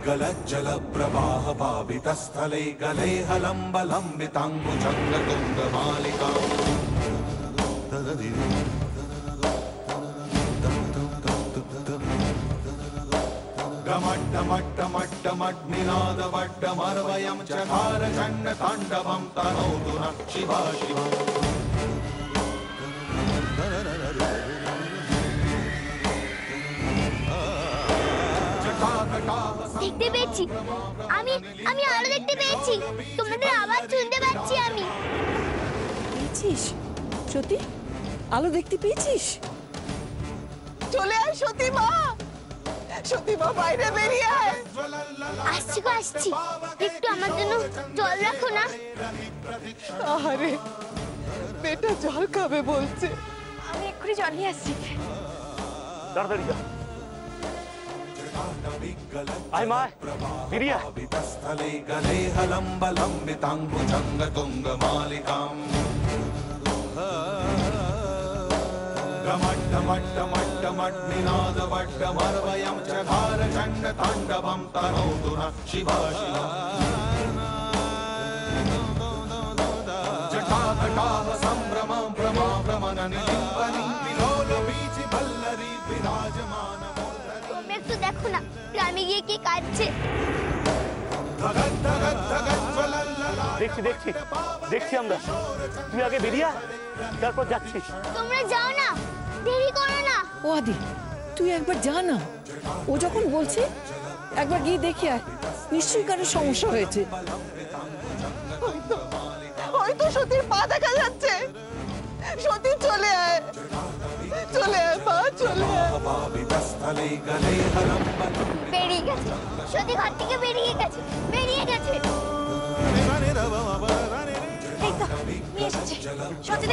विगलज्जल प्रवाह पावितस्थले गले हलम्बलम्बिताङ्गुजङ्ग तुङ्गमालिका डमड्डमड्डमड्डमड्निनादवड्डमर्वयं चकार चण्डताण्डवं तनोतु नः शिवा शिवा দেখতে পেয়েছি আমি আমি আলো দেখতে পেয়েছি তোমাদের আওয়াজ শুনতে পাচ্ছি আমি পেয়েছিস সত্যি আলো দেখতে পেয়েছিস চলে আয় সত্যি মা বাইরে বেরিয়ে আয় আসছি গো আসছি একটু আমার জন্য জল রাখো না আরে বেটা জল খাবে বলছে আমি এক্ষুনি জল নিয়ে আসছি তাড়াতাড়ি যা আয় মা বেরিয়ে আয় স্থলে গলে হলম্বলম্বিতাঙ্গুজঙ্গ তুঙ্গমালিকাম डमड्डमड्डमड्डमड्निनादवड्डमर्वयं चकार चण्डताण्डवं तनोतु नः शिवा शिवा जटाकटाः सम्भ्रमं भ्रमाभ्रमणनिलिम्बनि विलोलवीचि भल्लरी विराजमान তুমি একটু দেখো না গ্রামে গিয়ে কে কাঁদছে धगत धगत धगत ज्वलल्लला দেখছি আমরা তুই আগে বেরিয়ে আয় তারপর যাচ্ছিস তোমরা যাও না দেরি করো না ও আদি তুই একবার যা না ও যখন বলছে একবার গিয়ে দেখি আয় নিশ্চয়ই কারো সমস্যা হয়েছে হয়তো সতীর পা দেখা যাচ্ছে সতী চলে আয় মা চলে আয় বেরিয়ে গেছে সত্যি ঘর থেকে বেরিয়ে গেছে এই তো নিয়ে এসেছি সত্যি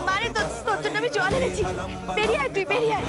মানে তোর জন্য আমি জল এনেছি বেরিয়ে আয় তুই বেরিয়ে আয়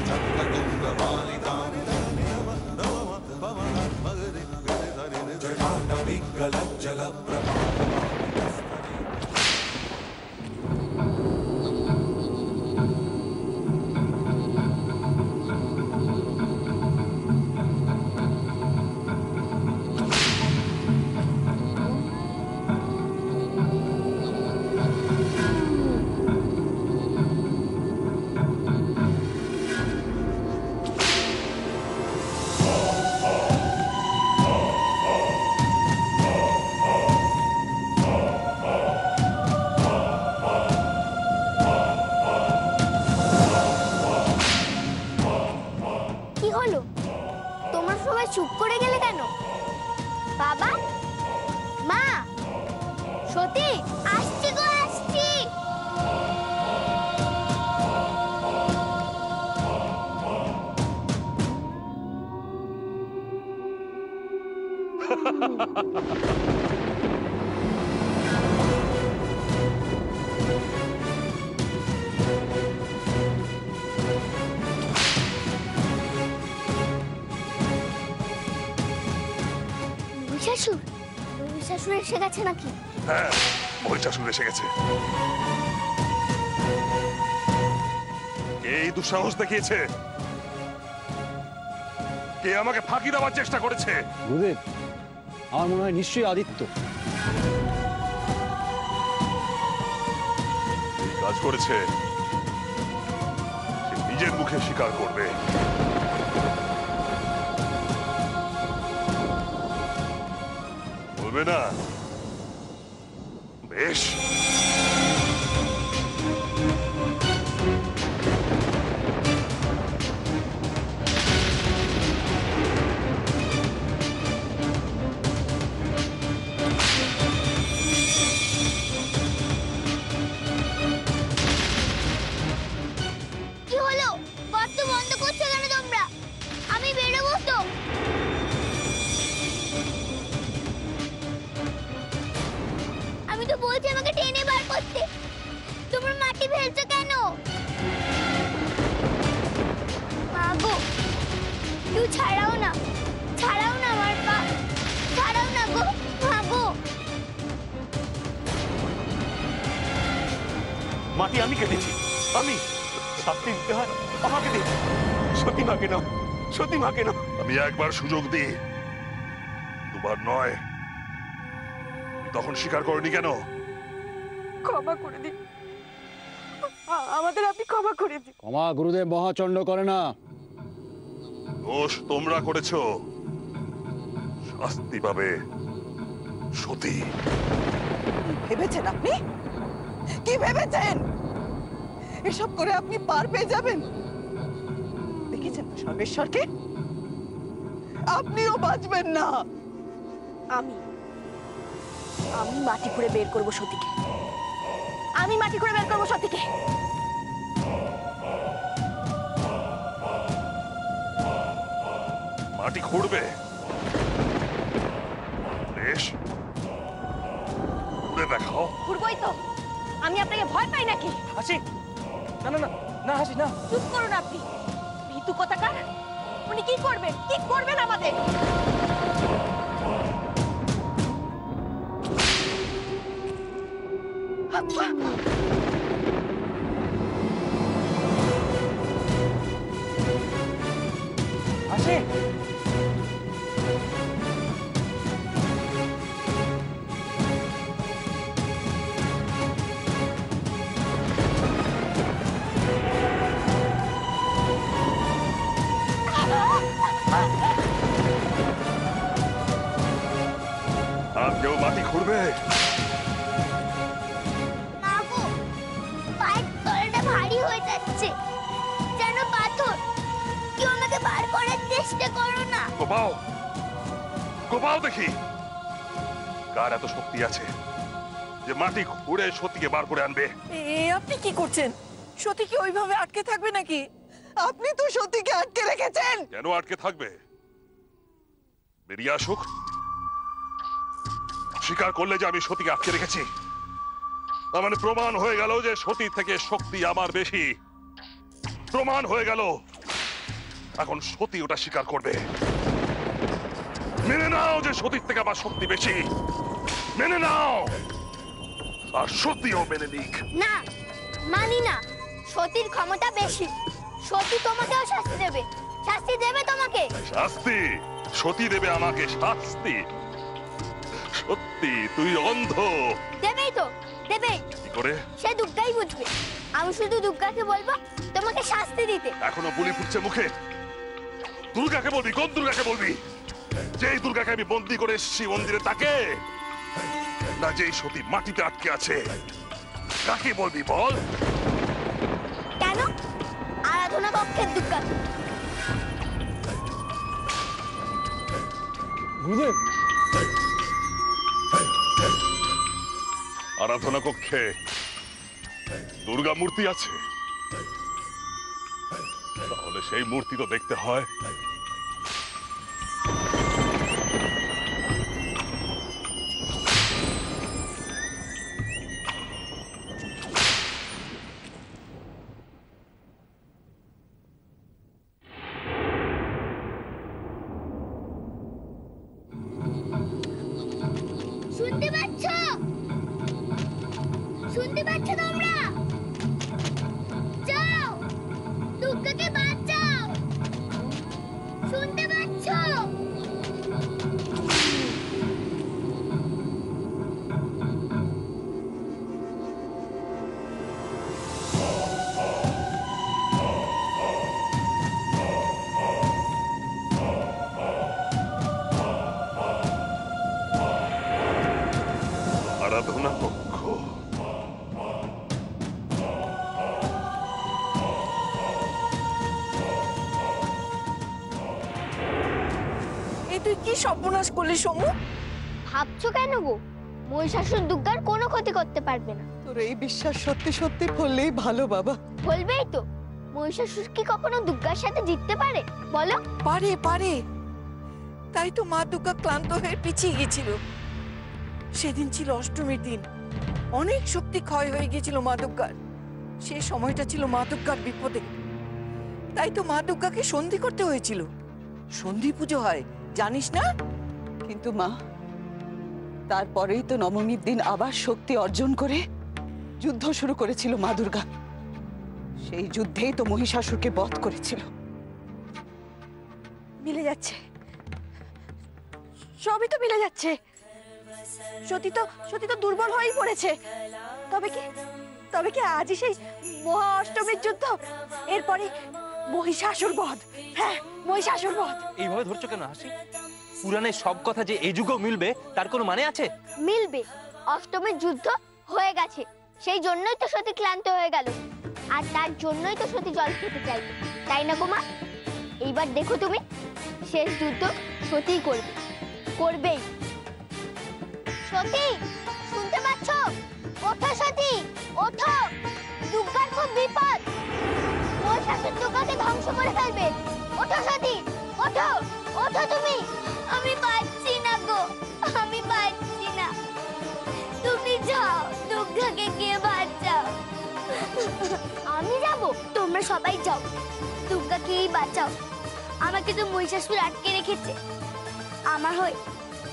চুপ করে গেলে কেন বাবা মা সত্যি আসছি গো আসছি মহিষাসুর এসে গেছে নাকি? হ্যাঁ, মহিষাসুর এসে গেছে। কে এই দুঃসাহস দেখিয়েছে? কে আমাকে ফাঁকি দেওয়ার চেষ্টা করেছে? গুরুদেব, আমার মনে হয় নিশ্চয়ই আদিত্য কাজ করেছে। সে নিজের মুখে স্বীকার করবে। বলবে না? বেশ, মাটি আমি কেটেছি। আমি শাস্তি দিতে হয় আমাকে দিই। সতী মাকে নাও, সতী মাকে নাও। আমি একবার সুযোগ দিই, দুবার নয়, তখন স্বীকার করনি কেন? ক্ষমা করে দিন, আমাদের আপনি ক্ষমা করে দিন। ক্ষমা গুরুদেব মহাচণ্ড করে না। দোষ তোমরা করেছো, শাস্তি পাবে সতী। ভেবেছেন আপনি? কি ভেবেছেন? এসব করে আপনি পার পেয়ে যাবেন? দেখেছেন তো সর্বেশ্বরকে? আপনিও বাঁচবেন না। আমি মাটি খুঁড়ে বের করবো সতীকে, আমি মাটি খুঁড়ে বের করবো সতীকে। মাটি খুঁড়বে? বেশ, খুঁড়ে দেখাও। খুঁড়বই তো, আমি আপনাকে ভয় পাই নাকি? হাসি, না না না না হাসি না। চুপ করুন আপনি, ভীতু কোথাকার। উনি কি করবেন, কি করবেন আমাদের? হাসি, আর কেউ মাটি খুঁড়বে? না গো, পায়ের তলাটা ভারী হয়ে যাচ্ছে, যেন পাথর। কেউ আমাকে বার করার চেষ্টা করো না। কোপাও, কোপাও দেখি। কার এত শক্তি আছে যে মাটি খুঁড়ে সতীকে বার করে আনবে? আপনি কি করছেন? সতী কি ওইভাবে আটকে থাকবে নাকি? আপনি তো সতীকে আটকে রেখেছেন। কেন আটকে থাকবে? বেরিয়ে আসুক, স্বীকার করলে যে আমি সতীকে আটকে রেখেছি, তার মানে প্রমাণ হয়ে গেল যে সতী থেকে শক্তি আমার বেশি। প্রমাণ হয়ে গেল। এখন সতী ওটা স্বীকার করবে। মেনে নাও যে সতীর থেকে আমার শক্তি বেশি, মেনে নাও। আর সতীও মেনে নিক। না, মানি না। সতীর ক্ষমতা বেশি। সতী তোমাকেও শাস্তি দেবে। শাস্তি দেবে তোমাকে। শাস্তি? সতী দেবে আমাকে শাস্তি? সত্যি তুই অন্ধ? দেবেই তো, দেবেই। কি করে? সে দুর্গাই বুঝবে। আমি শুধু দুর্গাকে বলবো তোমাকে শাস্তি দিতে। এখনো বুলি ফুটছে মুখে। দুর্গাকে বলবি? কোন দুর্গাকে বলবি? যেই দুর্গাকে আমি বন্দি করে এসেছি মন্দিরে, তাকে? না যেই সতী মাটিতে আটকে আছে, কাকে বলবি বল? কেন? আরাধনা কক্ষের দুর্গা। গুরুদেব, আরাধনা কক্ষে দুর্গা মূর্তি আছে? তাহলে সেই মূর্তি তো দেখতে হয়। শুনতে পাচ্ছ? শুনতে পাচ্ছ তোমরা? যাও, দুর্গাকে বাঁচাও। শুনতে পাচ্ছ? আরাধনা কক্ষ। এই তুই কি সর্বনাশ করলি সমু? ভাবছো কেন গো? মহিষাসুর দুর্গার কোনো ক্ষতি করতে পারবে না। তোর এই বিশ্বাস সত্যি সত্যি ফললেই ভালো বাবা। বলবেই তো। মহিষাসুর কি কখনো দুর্গার সাথে জিততে পারে বলো? পারে পারে, তাই তো মা দুর্গা ক্লান্ত হয়ে পিছিয়ে গেছিল। সেদিন ছিল অষ্টমীর দিন, অনেক শক্তি ক্ষয় হয়ে গিয়েছিল মা দুর্গার। সে সময়টা ছিল মা দুর্গার বিপদে, তাই তো মা দুর্গাকে সন্ধি করতে হয়েছিল। সন্ধি পুজো হয় জানিস না? কিন্তু মা, তারপরেই তো নবমীর দিন আবার শক্তি অর্জন করে যুদ্ধ শুরু করেছিল মা দুর্গা। সেই যুদ্ধেই তো মহিষাসুরকে বধ করেছিল। মিলে যাচ্ছে, সবই তো মিলে যাচ্ছে। সতী তো দুর্বল হয়েই পড়েছে। তবে কি আজই সেই মহা অষ্টমীর যুদ্ধ, এরপরে মহিষাসুর বধ। হ্যাঁ, মহিষাসুর বধ। এইভাবে ধরছো কেন হাসি? পুরাণের সব কথা যে এই যুগেও মিলবে তার কোনো মানে আছে? মিলবে। অষ্টমীর যুদ্ধ হয়ে গেছে, সেই জন্যই তো সতী ক্লান্ত হয়ে গেল, আর তার জন্যই তো সতী জল খেতে চাইল, তাই না গোমা? এইবার দেখো তুমি, শেষ যুদ্ধ সতীই করবে, করবেই। সতী, শুনতে পাচ্ছ? ওঠো সতী, ওঠো, দুর্গার খুব বিপদ, মহিষাসুর দুর্গাকে ধ্বংস করে ফেলবে। ওঠো সতী, ওঠো, ওঠো তুমি। আমি পারছি না গো, আমি পারছি না, তুমি যাও, দুর্গাকে কে বাঁচাও। আমি যাব? তোমরা সবাই যাও, দুর্গাকেই বাঁচাও। আমাকে তো মহিষাসুর আটকে রেখেছে, আমার হয়ে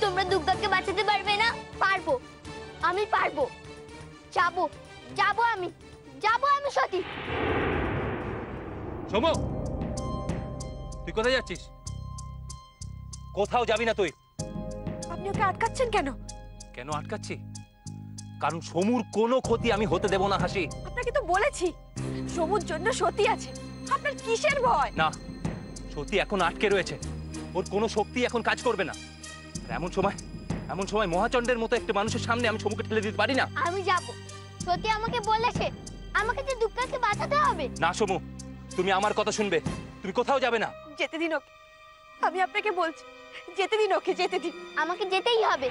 তোমরা দুর্গাকে বাঁচাতে পারবে না? পারবো, আমি পারবো, যাবো, যাবো, আমি যাবো, আমি সতী। সোমো, তুই কোথায় যাচ্ছিস? কোথাও যাবি না তুই। আপনি ওকে আটকাচ্ছেন কেন? কেন আটকাচ্ছি? কারণ সমুর কোনো ক্ষতি আমি হতে দেব না হাসি। আপনাকে তো বলেছি সমুর জন্য সতী আছে, আপনার কিসের ভয়? না, সতী এখন আটকে রয়েছে, ওর কোনো শক্তি এখন কাজ করবে না। আর এমন সময় মহাচণ্ডের মতো একটা মানুষের সামনে আমি সমুকে ঠেলে দিতে পারি না। আমি যাব, সতী আমাকে বলেছে, আমাকে তো দুর্গাকে বাঁচাতে হবে। না সমু, তুমি আমার কথা শুনবে, তুমি কোথাও যাবে না। যেতে দিন ওকে, আমি আপনাকে বলছি, যেতে দিন ওকে, যেতে দিন। আমাকে যেতেই হবে।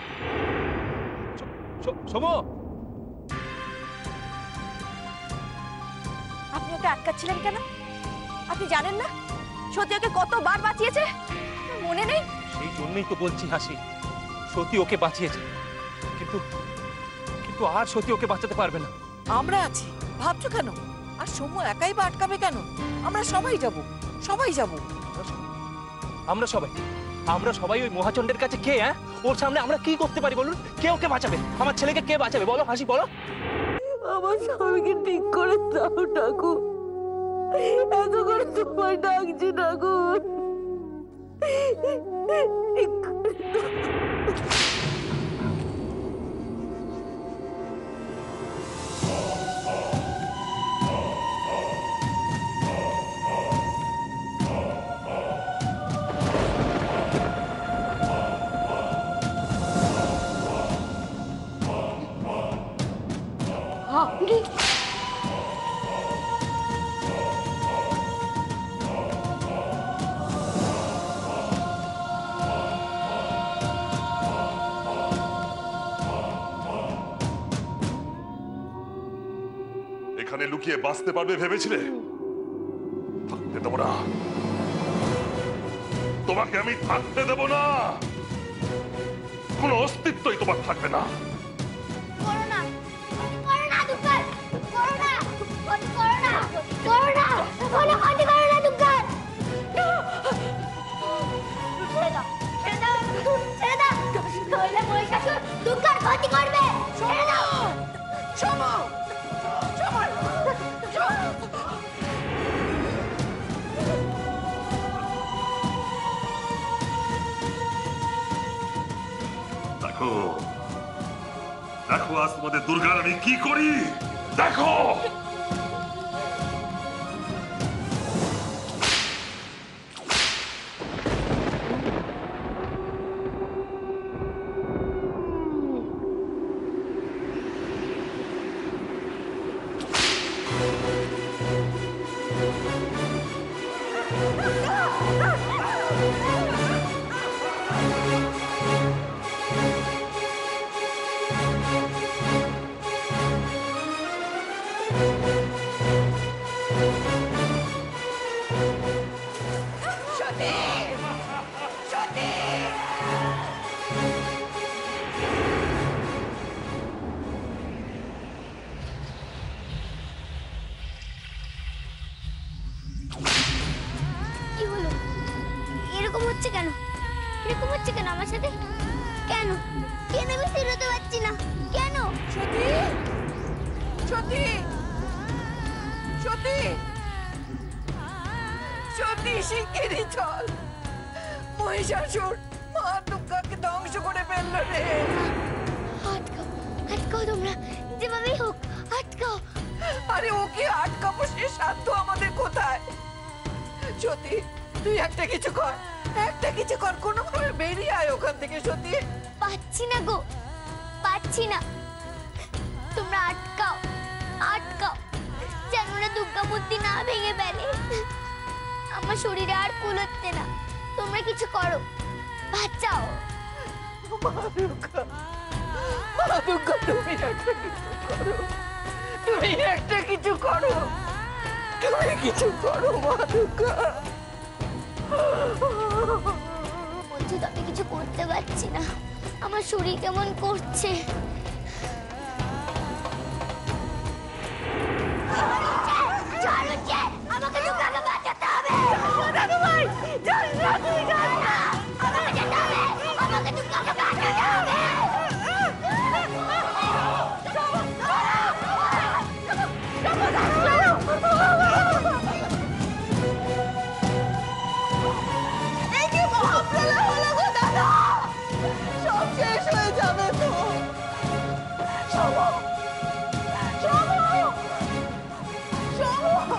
সমু, আপনি ওকে আটকাচ্ছিলেন কেন? আপনি জানেন না সতী ওকে কতবার বাঁচিয়েছে? মনে নেই? সেই জন্যই তো বলছি হাসি, সতী ওকে বাঁচিয়েছে, কিন্তু আর সতী ওকে বাঁচাতে পারবে না। আমরা আছি, ভাবছো কেন? আর সমু একাই বা আটকাবে কেন? আমরা সবাই যাব, সবাই যাব। আমরা সবাই ওই মহাচণ্ডের কাছে কে? হ্যাঁ, ওর সামনে আমরা কি করতে পারি বলুন? কে ওকে বাঁচাবে? আমার ছেলেকে কে বাঁচাবে বলো হাসি, বলো। আমার স্বামীকে ঠিক করে দাও ঠাকুর, এত করে তোমায় ডাকছি ঠাকুর। আপনি এখানে লুকিয়ে বাঁচতে পারবে ভেবেছিলে? থাকতে দেব না, তোমাকে আমি থাকতে দেব না, কোনো অস্তিত্বই তোমার থাকবে না। Corona, corona Durga, corona, corona, corona, কোনো ক্ষতি করো না দুর্গা। ছেড়ে দাও, ছেড়ে দাও, ছেড়ে দাও, নইলে মহিষাসুর দুর্গার ক্ষতি করবে। ছেড়ে দাও। সমু, দেখো দেখো আজ তোমাদের দুর্গার আমি কি করি, দেখো। কি হলো? এরকম হচ্ছে কেন? এরকম হচ্ছে কেন আমার সাথে? কেন? কেন আমি স্থির হতে পারছি না? কেন? সতী, সতী, সতী, সতী, শিগগিরই চল। মহিষাসুর মা দুর্গাকে ধ্বংস করে ফেললো রে। আটকাও আটকাও তোমরা, যেভাবেই হোক আটকাও। আরে ওকে আটকাবো, সে সাধ্য আমাদের কোথায়? সত্যি তুই একটা কিছু কর, একটা কিছু কর, কোনোভাবে বেরিয়ে আয় ওখান থেকে। সত্যি পাচ্ছি না গো, পাচ্ছি না। তোমরা আটকাও আটকাও, যেন না দুর্গা মূর্তি না ভেঙে ফেলে। আমার শরীরে আর কুলোচ্ছে না, তোমরা কিছু করো, বাঁচাও। মা দুর্গা, মা দুর্গা, তুমি একটা কিছু করো, তুমি একটা কিছু করো, তুমি কিছু করো মা দুর্গা। বলছি তো আমি কিছু করতে পারছি না, আমার শরীর কেমন করছে। আমাকে দুর্গাকে বাঁচাতে হবে। দাদু ভাই, চল না, তুই চল না, আমাকে যেতে হবে, আমাকে দুর্গাকে বাঁচাতে হবে। এই কি মহাপ্রলয় হলো গো দাদা, সব শেষ হয়ে যাবে তো। শোভো, শোভো, শোভো।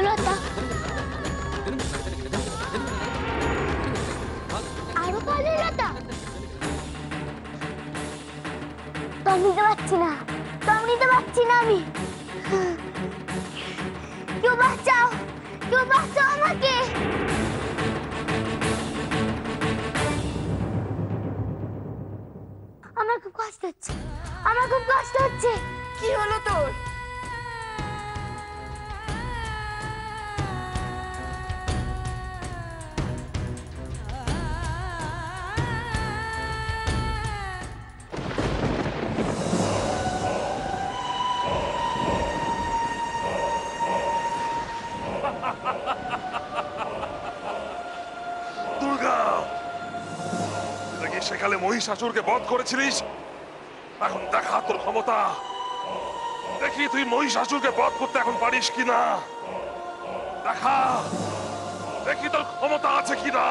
লতা, আরো কালো লতা, দম নিতে পারছি না, দম নিতে পারছি না আমি। কেউ বাঁচাও, কেউ বাঁচাও আমাকে। আমার খুব কষ্ট হচ্ছে, আমার খুব কষ্ট হচ্ছে। কি হলো তোর? দুর্গা, নাকি সেকালে মহিষাসুরকে বধ করেছিলিস? এখন দেখা তোর ক্ষমতা, দেখি তুই মহিষাসুরকে বধ করতে এখন পারিস কিনা। দেখা, দেখি তোর ক্ষমতা আছে কিনা।